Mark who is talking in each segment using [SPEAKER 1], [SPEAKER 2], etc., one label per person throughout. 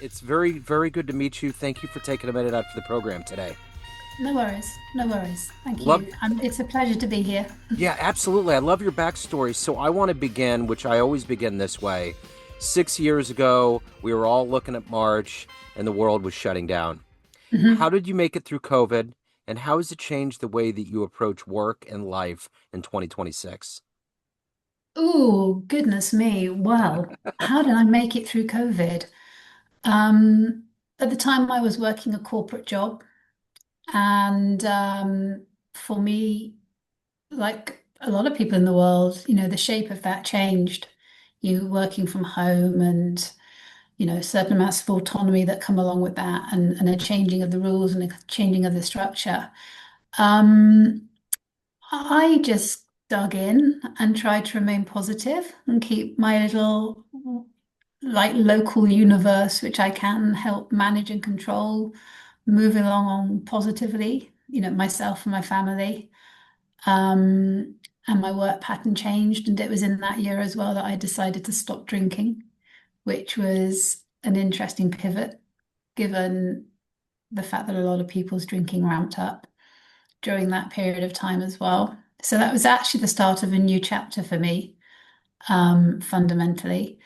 [SPEAKER 1] It's very, very good to meet you. Thank you for taking a minute out for the program today.
[SPEAKER 2] No worries. No worries. Thank
[SPEAKER 1] Love,
[SPEAKER 2] you. It's a pleasure to be here.
[SPEAKER 1] yeah, absolutely. I love your backstory. So I want to begin, which I always begin this way. 6 years ago, we were all looking at March and the world was shutting down. How
[SPEAKER 2] Mhm.
[SPEAKER 1] did you make it through COVID? And how has it changed the way that you approach work and life in 2026?
[SPEAKER 2] Oh, goodness me. Well, how did I make it through COVID? At the time, I was working a corporate job, and for me, like a lot of people in the world, the shape of that changed. You working from home and, certain amounts of autonomy that come along with that, and a changing of the rules and a changing of the structure. Um, I just dug in and tried to remain positive and keep my little like local universe, which I can help manage and control, moving along on positively, myself and my family. Um, and my work pattern changed, and it was in that year as well that I decided to stop drinking, which was an interesting pivot given the fact that a lot of people's drinking ramped up during that period of time as well. So that was actually the start of a new chapter for me, fundamentally.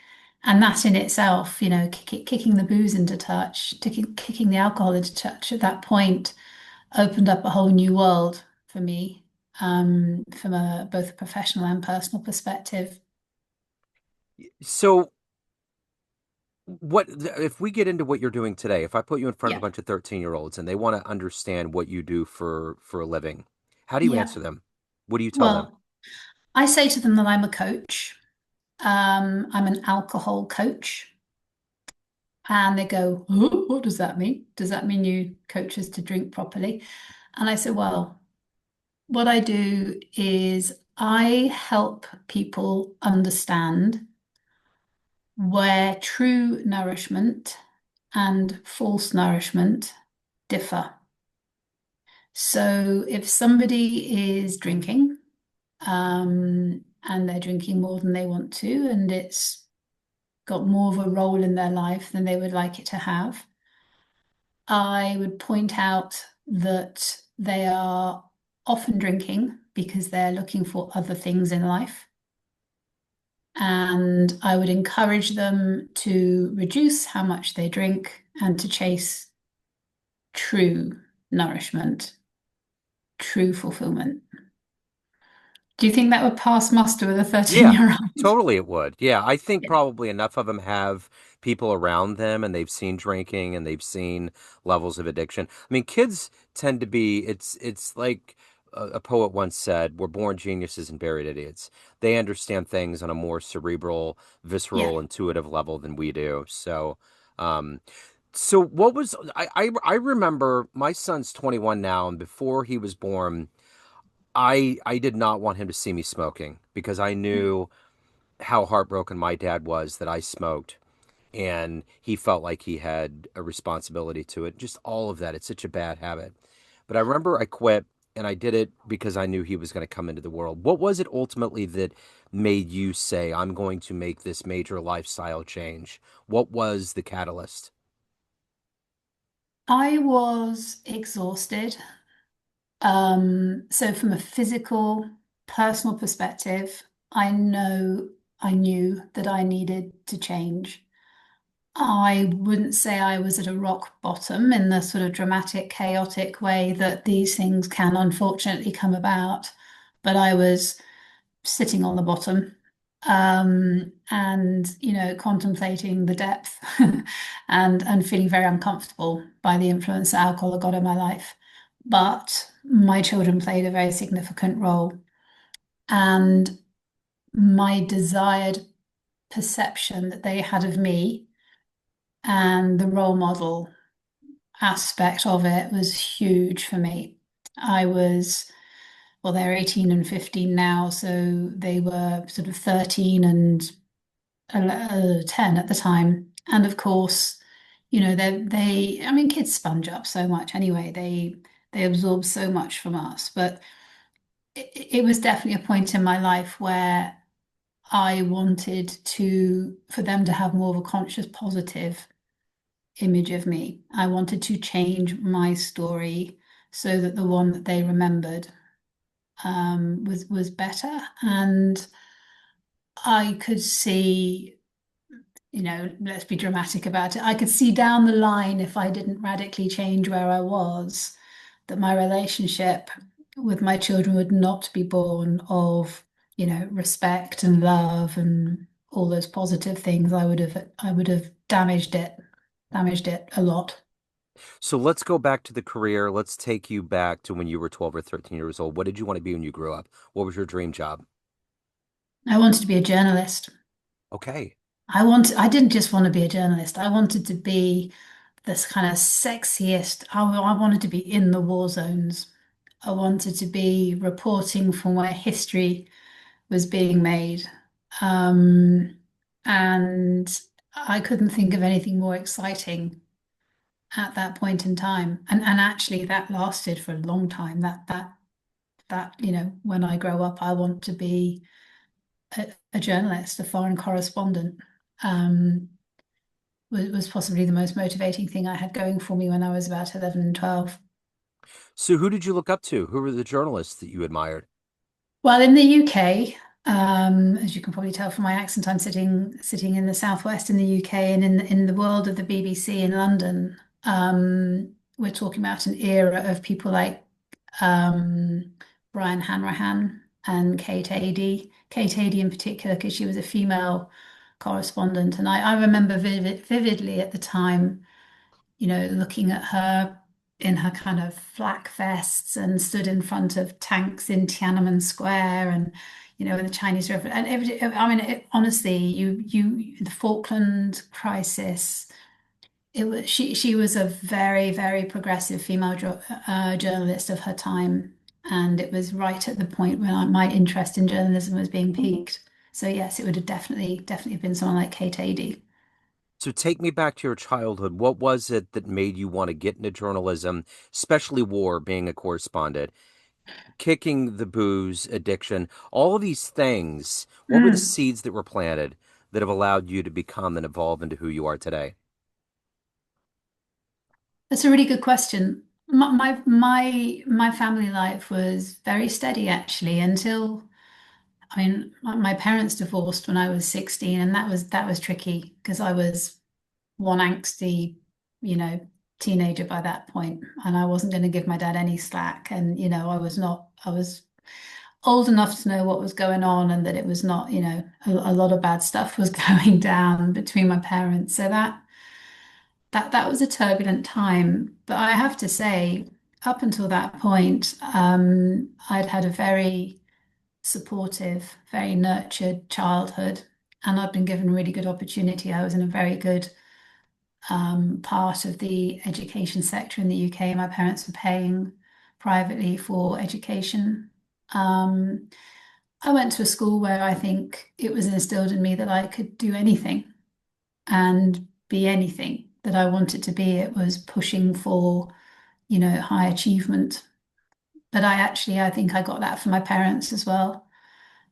[SPEAKER 2] And that in itself, kicking the booze into touch, kicking the alcohol into touch at that point opened up a whole new world for me, from both a professional and personal perspective.
[SPEAKER 1] So, what if we get into what you're doing today? If I put you in front of a
[SPEAKER 2] Yeah.
[SPEAKER 1] bunch of 13-year-olds and they want to understand what you do for a living, how do you
[SPEAKER 2] Yeah.
[SPEAKER 1] answer them? What do you tell them?
[SPEAKER 2] Well, I say to them that I'm a coach. I'm an alcohol coach. And they go, oh, what does that mean? Does that mean you coach us to drink properly? And I said, well, what I do is I help people understand where true nourishment and false nourishment differ. So if somebody is drinking, and they're drinking more than they want to, and it's got more of a role in their life than they would like it to have, I would point out that they are often drinking because they're looking for other things in life. And I would encourage them to reduce how much they drink and to chase true nourishment, true fulfillment. Do you think that would pass muster with a
[SPEAKER 1] Yeah,
[SPEAKER 2] 13-year-old?
[SPEAKER 1] totally it would. Yeah, I think
[SPEAKER 2] Yeah.
[SPEAKER 1] probably enough of them have people around them and they've seen drinking and they've seen levels of addiction. I mean, kids tend to be it's like a poet once said, we're born geniuses and buried idiots. They understand things on a more cerebral,
[SPEAKER 2] Yeah.
[SPEAKER 1] visceral, intuitive level than we do. Um, so what was I remember my son's 21 now, and before he was born, I did not want him to see me smoking because I knew how heartbroken my dad was that I smoked, and he felt like he had a responsibility to it. Just all of that. It's such a bad habit. But I remember I quit and I did it because I knew he was going to come into the world. What was it ultimately that made you say, I'm going to make this major lifestyle change? What was the catalyst?
[SPEAKER 2] I was exhausted. So from a physical, personal perspective, I knew that I needed to change. I wouldn't say I was at a rock bottom in the sort of dramatic, chaotic way that these things can unfortunately come about, but I was sitting on the bottom, and contemplating the depth and feeling very uncomfortable by the influence that alcohol had got in my life. But my children played a very significant role, and my desired perception that they had of me and the role model aspect of it was huge for me. I was, well, they're 18 and 15 now, so they were sort of 13 and 10 at the time. And of course, I mean, kids sponge up so much anyway. They absorb so much from us. But it was definitely a point in my life where I wanted for them to have more of a conscious, positive image of me. I wanted to change my story so that the one that they remembered was better. And I could see, let's be dramatic about it. I could see down the line if I didn't radically change where I was, that my relationship with my children would not be born of, respect and love and all those positive things. I would have damaged it a lot.
[SPEAKER 1] So let's go back to the career. Let's take you back to when you were 12 or 13 years old. What did you want to be when you grew up? What was your dream job?
[SPEAKER 2] I wanted to be a journalist.
[SPEAKER 1] Okay.
[SPEAKER 2] I didn't just want to be a journalist. I wanted to be this kind of sexiest. I wanted to be in the war zones. I wanted to be reporting from where history was being made. Um, and I couldn't think of anything more exciting at that point in time. And actually that lasted for a long time. That, when I grow up, I want to be a journalist, a foreign correspondent. Um, was possibly the most motivating thing I had going for me when I was about 11 and 12.
[SPEAKER 1] So who did you look up to? Who were the journalists that you admired?
[SPEAKER 2] Well, in the UK, as you can probably tell from my accent, I'm sitting in the southwest in the UK, and in the world of the BBC in London, we're talking about an era of people like Brian Hanrahan and Kate Adie. Kate Adie in particular, because she was a female correspondent, and I remember vividly at the time, looking at her in her kind of flak vests and stood in front of tanks in Tiananmen Square and, in the Chinese River. And I mean, honestly, the Falkland crisis, she was a very, very progressive female journalist of her time. And it was right at the point when my interest in journalism was being piqued. So yes, it would have definitely been someone like Kate Adie.
[SPEAKER 1] So take me back to your childhood. What was it that made you want to get into journalism, especially war, being a correspondent, kicking the booze addiction, all of these things? What were the
[SPEAKER 2] Mm.
[SPEAKER 1] seeds that were planted that have allowed you to become and evolve into who you are today?
[SPEAKER 2] That's a really good question. My family life was very steady actually until my parents divorced when I was 16, and that was tricky because I was one angsty, you know, teenager by that point, and I wasn't going to give my dad any slack, and I was old enough to know what was going on and that it was not, a lot of bad stuff was going down between my parents. So that was a turbulent time. But I have to say, up until that point, I'd had a very supportive, very nurtured childhood, and I'd been given really good opportunity. I was in a very good part of the education sector in the UK. My parents were paying privately for education. Um, I went to a school where I think it was instilled in me that I could do anything and be anything that I wanted to be. It was pushing for, high achievement. But I think I got that from my parents as well.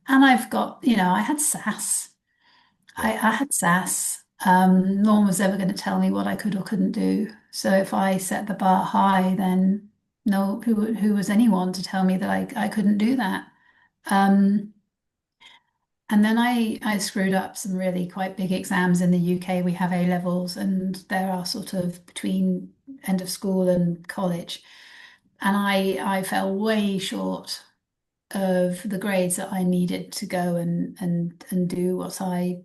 [SPEAKER 2] And I've got, I had sass.
[SPEAKER 1] Yeah.
[SPEAKER 2] I had sass. No one was ever going to tell me what I could or couldn't do. So if I set the bar high, then no, who was anyone to tell me that I couldn't do that? Um, And then I screwed up some really quite big exams in the UK. We have A levels, and there are sort of between end of school and college. And I fell way short of the grades that I needed to go and do what I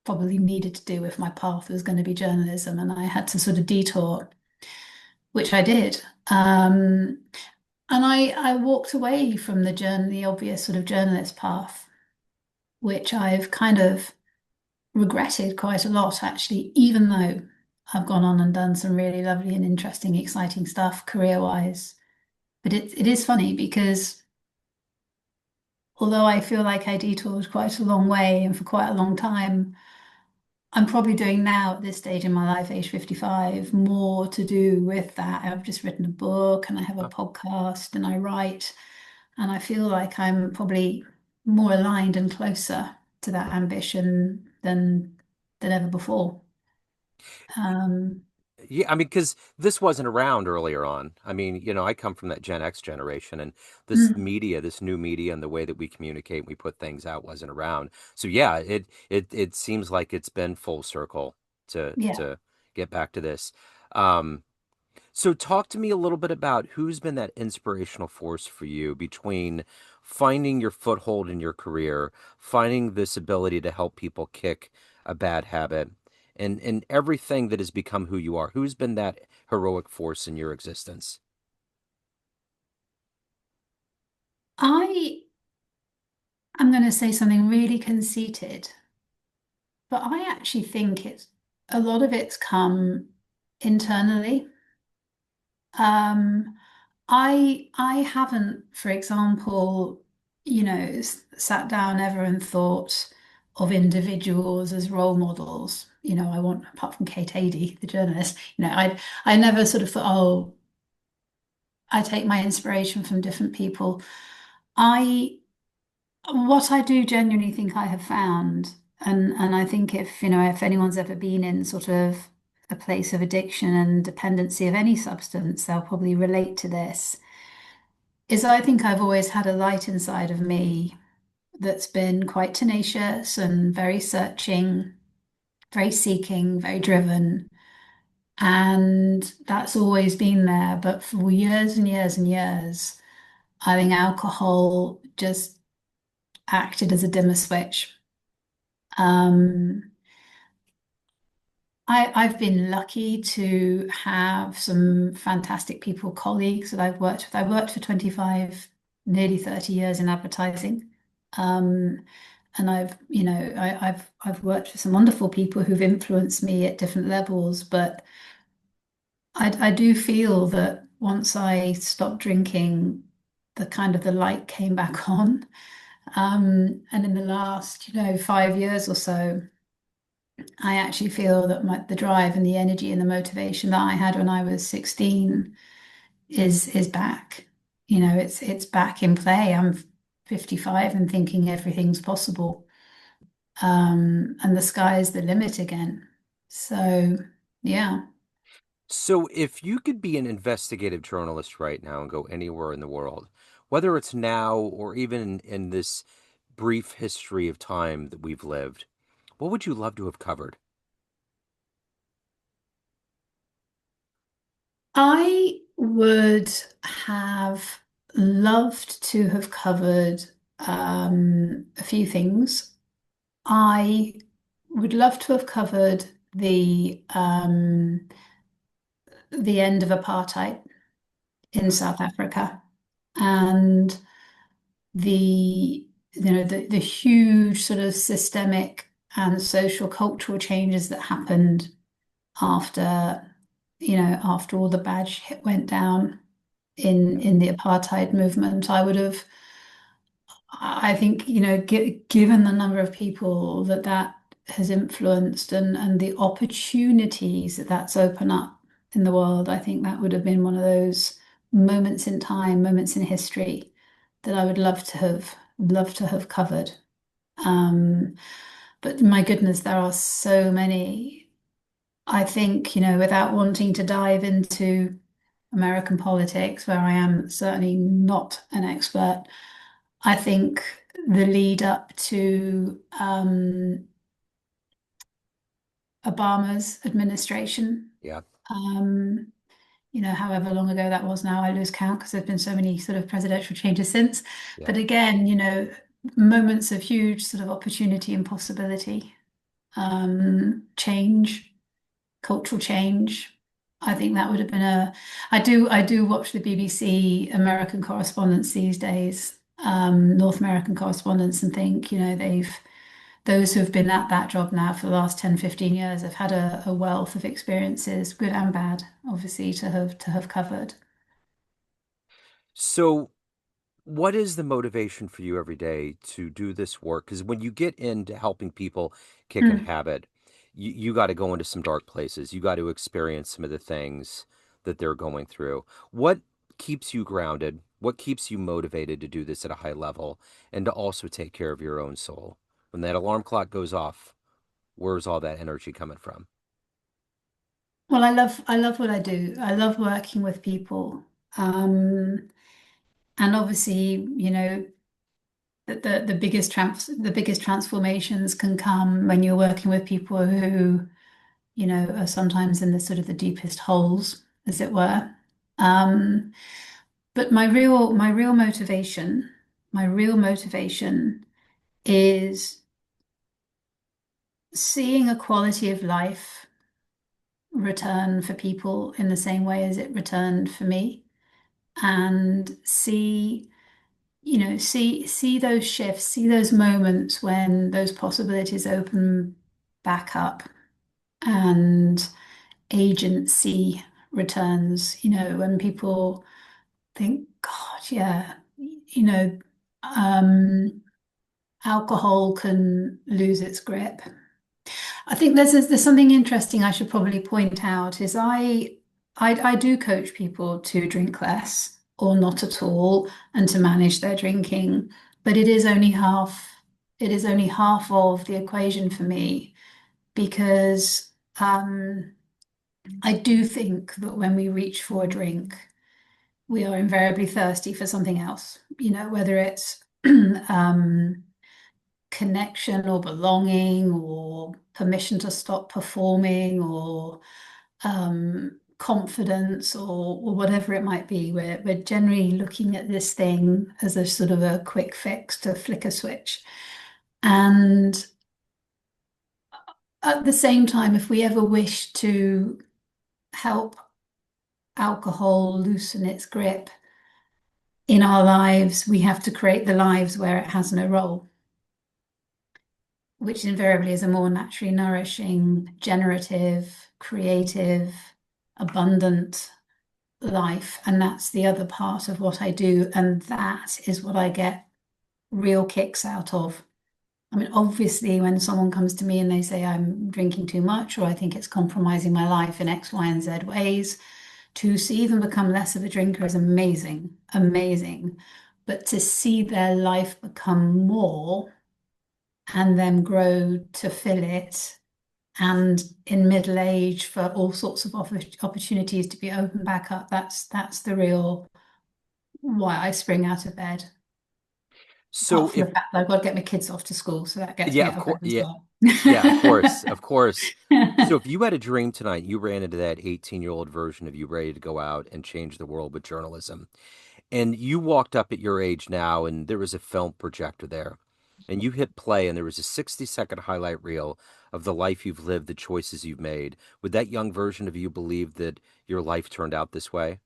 [SPEAKER 2] probably needed to do if my path was going to be journalism. And I had to sort of detour, which I did. And I walked away from the obvious sort of journalist path, which I've kind of regretted quite a lot, actually, even though I've gone on and done some really lovely and interesting, exciting stuff career-wise. But it is funny because although I feel like I detoured quite a long way and for quite a long time, I'm probably doing now at this stage in my life, age 55, more to do with that. I've just written a book and I have a
[SPEAKER 1] Huh.
[SPEAKER 2] podcast and I write, and I feel like I'm probably more aligned and closer to that ambition than ever before. Um,
[SPEAKER 1] Yeah, I mean, because this wasn't around earlier on. I mean, I come from that Gen X generation, and this
[SPEAKER 2] Mm,
[SPEAKER 1] media, this new media, and the way that we communicate, and we put things out wasn't around. So yeah, it seems like it's been full circle
[SPEAKER 2] yeah.
[SPEAKER 1] to get back to this. Um, so talk to me a little bit about who's been that inspirational force for you between finding your foothold in your career, finding this ability to help people kick a bad habit, and everything that has become who you are. Who's been that heroic force in your existence?
[SPEAKER 2] I am going to say something really conceited, but I actually think it's a lot of it's come internally. Um, I haven't, for example, sat down ever and thought of individuals as role models. I want, apart from Kate Adie, the journalist, I never sort of thought, oh, I take my inspiration from different people. I What I do genuinely think I have found, and I think if anyone's ever been in sort of a place of addiction and dependency of any substance, they'll probably relate to this, is I think I've always had a light inside of me that's been quite tenacious and very searching, very seeking, very driven. And that's always been there. But for years and years and years, I think alcohol just acted as a dimmer switch. Um, I've been lucky to have some fantastic people, colleagues that I've worked with. I worked for 25, nearly 30 years in advertising. Um, and I've worked with some wonderful people who've influenced me at different levels, but I do feel that once I stopped drinking, the light came back on. And in the last, 5 years or so, I actually feel that the drive and the energy and the motivation that I had when I was 16 is back. It's back in play. I'm 55 and thinking everything's possible. And the sky is the limit again. So, yeah.
[SPEAKER 1] So if you could be an investigative journalist right now and go anywhere in the world, whether it's now or even in this brief history of time that we've lived, what would you love to have covered?
[SPEAKER 2] I would have loved to have covered a few things. I would love to have covered the end of apartheid in South Africa and the huge sort of systemic and social cultural changes that happened after after all the bad shit went down in the apartheid movement. I think, given the number of people that has influenced and the opportunities that that's opened up in the world, I think that would have been one of those moments in time, moments in history that I would love to have covered. Um, but my goodness, there are so many. I think, without wanting to dive into American politics, where I am certainly not an expert, I think the lead up to Obama's administration,
[SPEAKER 1] Yeah.
[SPEAKER 2] um, however long ago that was now, I lose count because there's been so many sort of presidential changes since.
[SPEAKER 1] Yeah.
[SPEAKER 2] But again, moments of huge sort of opportunity and possibility, change, cultural change. I think that would have been I do watch the BBC American correspondents these days, North American correspondents, and think, those who have been at that job now for the last 10, 15 years have had a wealth of experiences, good and bad, obviously, to have covered.
[SPEAKER 1] So what is the motivation for you every day to do this work? Because when you get into helping people kick a
[SPEAKER 2] Mm.
[SPEAKER 1] habit, you got to go into some dark places. You got to experience some of the things that they're going through. What keeps you grounded? What keeps you motivated to do this at a high level and to also take care of your own soul? When that alarm clock goes off, where's all that energy coming from?
[SPEAKER 2] Well, I love what I do. I love working with people. Um, and obviously, the biggest transformations can come when you're working with people who, are sometimes in the sort of the deepest holes, as it were. Um, but my real motivation is seeing a quality of life return for people in the same way as it returned for me, and see those shifts, see those moments when those possibilities open back up and agency returns, when people think, God, yeah, you know, um, alcohol can lose its grip. I think there's something interesting I should probably point out is I do coach people to drink less or not at all and to manage their drinking, but it is only half of the equation for me because I do think that when we reach for a drink, we are invariably thirsty for something else, whether it's um, connection or belonging or permission to stop performing or confidence or whatever it might be. We're generally looking at this thing as a sort of a quick fix to flick a switch. And at the same time, if we ever wish to help alcohol loosen its grip in our lives, we have to create the lives where it has no role, which invariably is a more naturally nourishing, generative, creative, abundant life. And that's the other part of what I do. And that is what I get real kicks out of. I mean, obviously, when someone comes to me and they say I'm drinking too much or I think it's compromising my life in X, Y, and Z ways, to see them become less of a drinker is amazing, amazing. But to see their life become more and them grow to fill it, and in middle age for all sorts of opportunities to be opened back up, that's the real why I spring out of bed.
[SPEAKER 1] So
[SPEAKER 2] Apart from
[SPEAKER 1] if
[SPEAKER 2] the fact that I've got to get my kids off to school, so that gets
[SPEAKER 1] yeah,
[SPEAKER 2] me
[SPEAKER 1] of
[SPEAKER 2] out of bed
[SPEAKER 1] course,
[SPEAKER 2] as
[SPEAKER 1] yeah,
[SPEAKER 2] well.
[SPEAKER 1] yeah, of course, of course. So if you had a dream tonight, you ran into that 18-year-old version of you ready to go out and change the world with journalism. And you walked up at your age now, and there was a film projector there. And you hit play, and there was a 60-second highlight reel of the life you've lived, the choices you've made. Would that young version of you believe that your life turned out this way?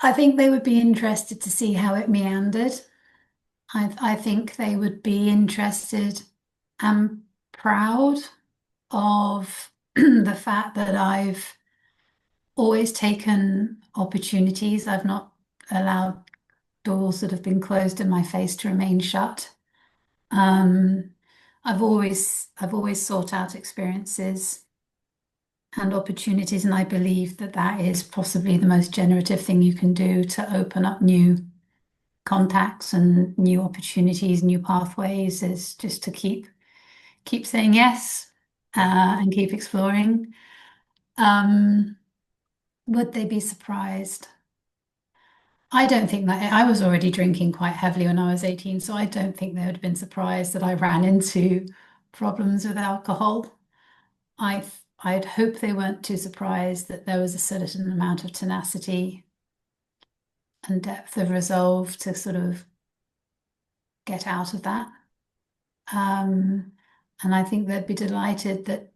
[SPEAKER 2] I think they would be interested to see how it meandered. I think they would be interested and proud of the fact that I've always taken opportunities. I've not allowed doors that have been closed in my face to remain shut. Um, I've always sought out experiences and opportunities, and I believe that that is possibly the most generative thing you can do to open up new contacts and new opportunities, new pathways, is just to keep saying yes, and keep exploring. Um, would they be surprised? I don't think that I was already drinking quite heavily when I was 18, so I don't think they would have been surprised that I ran into problems with alcohol. I'd hope they weren't too surprised that there was a certain amount of tenacity and depth of resolve to sort of get out of that. Um, and I think they'd be delighted that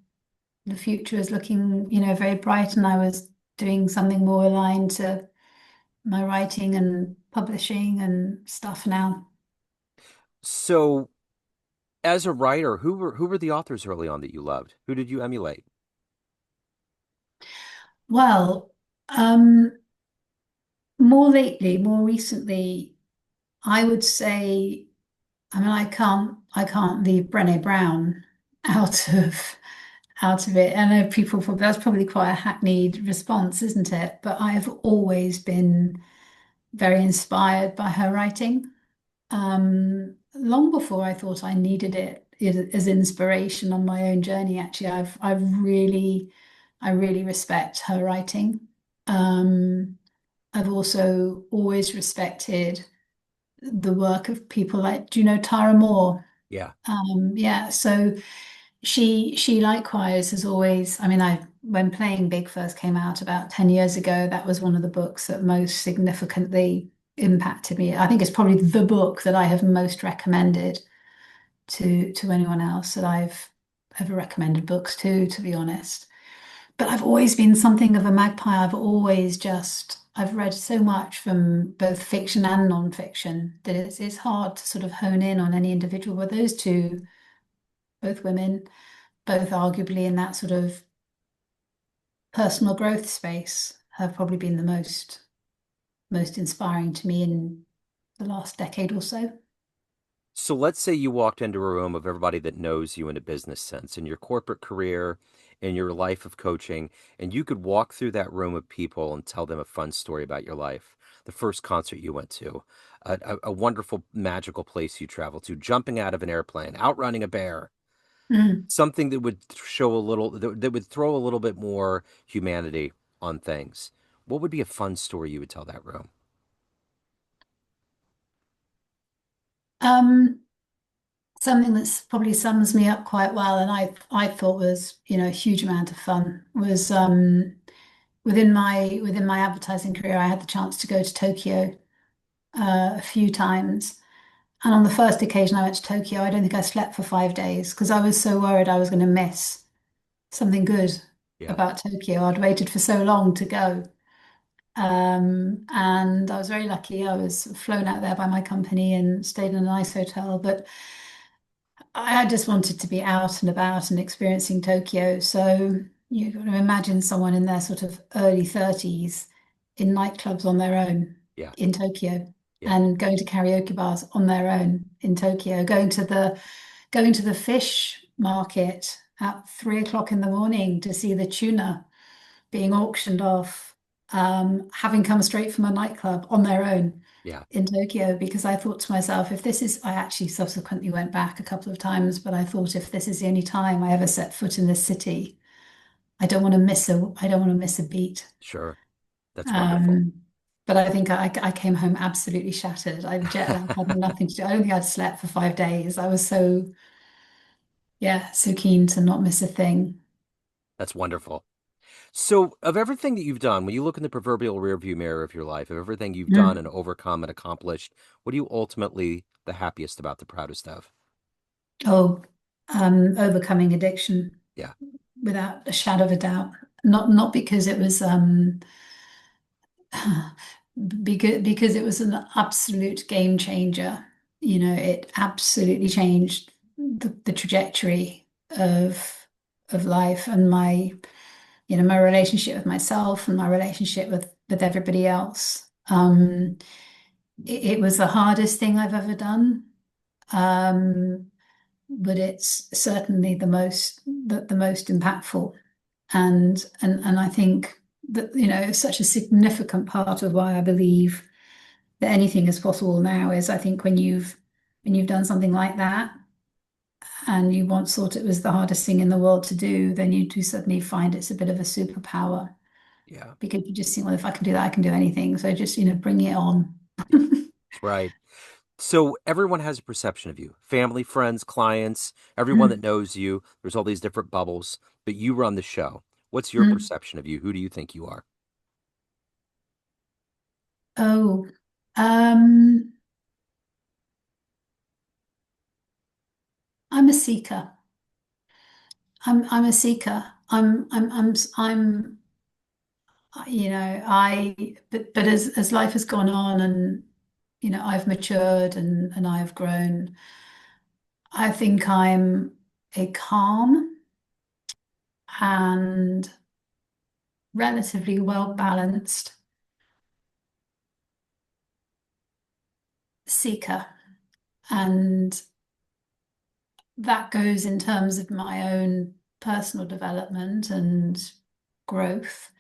[SPEAKER 2] the future is looking, very bright, and I was doing something more aligned to my writing and publishing and stuff now.
[SPEAKER 1] So, as a writer, who were the authors early on that you loved? Who did you emulate?
[SPEAKER 2] Well, um, more recently, I would say, I mean, I can't leave Brené Brown out of it. I know that's probably quite a hackneyed response, isn't it? But I've always been very inspired by her writing. Long before I thought I needed it as inspiration on my own journey. Actually, I really respect her writing. Um, I've also always respected the work of people like, do you know Tara Moore?
[SPEAKER 1] Yeah.
[SPEAKER 2] Yeah, so she likewise has always, I mean, I when Playing Big first came out about 10 years ago, that was one of the books that most significantly impacted me. I think it's probably the book that I have most recommended to anyone else that I've ever recommended books to be honest. But I've always been something of a magpie. I've read so much from both fiction and non-fiction that it's hard to sort of hone in on any individual. But those two, both women, both arguably in that sort of personal growth space, have probably been the most inspiring to me in the last decade or so.
[SPEAKER 1] So let's say you walked into a room of everybody that knows you in a business sense, in your corporate career, in your life of coaching, and you could walk through that room of people and tell them a fun story about your life. The first concert you went to, a wonderful, magical place you traveled to, jumping out of an airplane, outrunning a bear,
[SPEAKER 2] Mm.
[SPEAKER 1] something that would show a little, that would throw a little bit more humanity on things. What would be a fun story you would tell that room?
[SPEAKER 2] Um, Something that's probably sums me up quite well, and I thought was, a huge amount of fun was within my advertising career, I had the chance to go to Tokyo a few times. And on the first occasion I went to Tokyo, I don't think I slept for 5 days because I was so worried I was going to miss something good
[SPEAKER 1] Yeah,
[SPEAKER 2] about Tokyo. I'd waited for so long to go. And I was very lucky. I was flown out there by my company and stayed in a nice hotel. But I just wanted to be out and about and experiencing Tokyo. So you can imagine someone in their sort of early 30s in nightclubs on their own
[SPEAKER 1] yeah,
[SPEAKER 2] in Tokyo
[SPEAKER 1] yeah,
[SPEAKER 2] and going to karaoke bars on their own in Tokyo, going to the fish market at 3 o'clock in the morning to see the tuna being auctioned off, having come straight from a nightclub on their own
[SPEAKER 1] yeah,
[SPEAKER 2] in Tokyo, because I thought to myself, if this is, I actually subsequently went back a couple of times, but I thought if this is the only time I ever set foot in this city, I don't want to miss a beat.
[SPEAKER 1] sure. That's wonderful.
[SPEAKER 2] Um, but I think I came home absolutely shattered. I jet lag had nothing to do. I don't think I'd slept for 5 days. I was so, yeah, so keen to not miss a thing.
[SPEAKER 1] That's wonderful. So, of everything that you've done, when you look in the proverbial rearview mirror of your life, of everything you've done
[SPEAKER 2] Mm.
[SPEAKER 1] and overcome and accomplished, what are you ultimately the happiest about, the proudest of?
[SPEAKER 2] Oh, overcoming addiction
[SPEAKER 1] Yeah,
[SPEAKER 2] without a shadow of a doubt. Not because it was because it was an absolute game changer. It absolutely changed the trajectory of life and my relationship with myself and my relationship with everybody else. It was the hardest thing I've ever done. Um, but it's certainly the most impactful. And I think that, it's such a significant part of why I believe that anything is possible now is I think when you've done something like that and you once thought it was the hardest thing in the world to do, then you do suddenly find it's a bit of a superpower
[SPEAKER 1] yeah,
[SPEAKER 2] because you just think, well, if I can do that, I can do anything. So just, bring it on.
[SPEAKER 1] yeah. Right. So, everyone has a perception of you, family, friends, clients, everyone that
[SPEAKER 2] Mm,
[SPEAKER 1] knows you. There's all these different bubbles, but you run the show. What's your
[SPEAKER 2] mm.
[SPEAKER 1] perception of you? Who do you think you are?
[SPEAKER 2] Oh, um, I'm a seeker. I'm a seeker. But as life has gone on and, I've matured and I've grown, I think I'm a calm and relatively well balanced seeker. And that goes in terms of my own personal development and growth,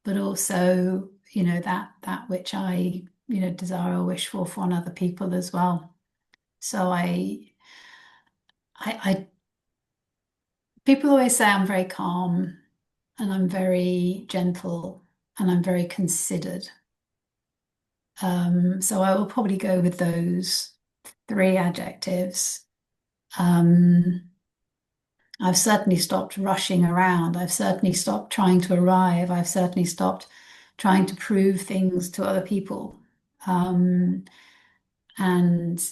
[SPEAKER 2] but also, that which I, desire or wish for on other people as well. So I people always say I'm very calm and I'm very gentle and I'm very considered. So I will probably go with those three adjectives. Um, I've certainly stopped rushing around. I've certainly stopped trying to arrive. I've certainly stopped trying to prove things to other people. Um, and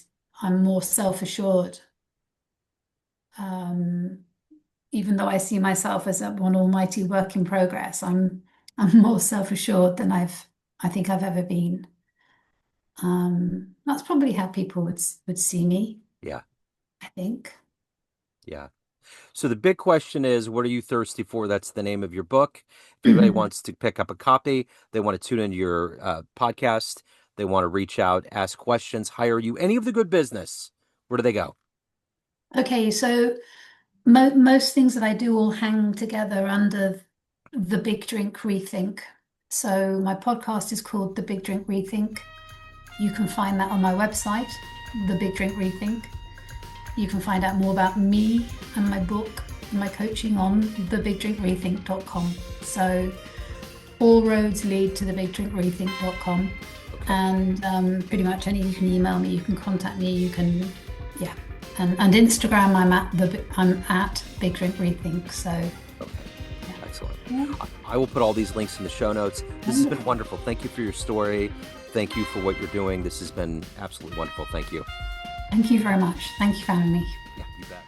[SPEAKER 2] I'm more self-assured. Um, Even though I see myself as one almighty work in progress, I'm more self-assured than I think I've ever been. That's probably how people would see me,
[SPEAKER 1] Yeah,
[SPEAKER 2] I think.
[SPEAKER 1] yeah. So the big question is, what are you thirsty for? That's the name of your book. If anybody wants to pick up a copy, they want to tune into your podcast, they want to reach out, ask questions, hire you, any of the good business, where do they go?
[SPEAKER 2] Okay, so most things that I do all hang together under the Big Drink Rethink. So my podcast is called The Big Drink Rethink. You can find that on my website, The Big Drink Rethink. You can find out more about me and my book and my coaching on thebigdrinkrethink.com. So all roads lead to thebigdrinkrethink.com.
[SPEAKER 1] Okay.
[SPEAKER 2] And pretty much any you can email me, you can contact me, you can, yeah. And Instagram, I'm at Big Drink Rethink. So
[SPEAKER 1] Okay.
[SPEAKER 2] yeah.
[SPEAKER 1] Excellent.
[SPEAKER 2] Yeah.
[SPEAKER 1] I will put all these links in the show notes. This has been
[SPEAKER 2] Wonderful.
[SPEAKER 1] wonderful. Thank you for your story. Thank you for what you're doing. This has been absolutely wonderful. Thank you.
[SPEAKER 2] Thank you very much. Thank you for having me.
[SPEAKER 1] Yeah, you bet.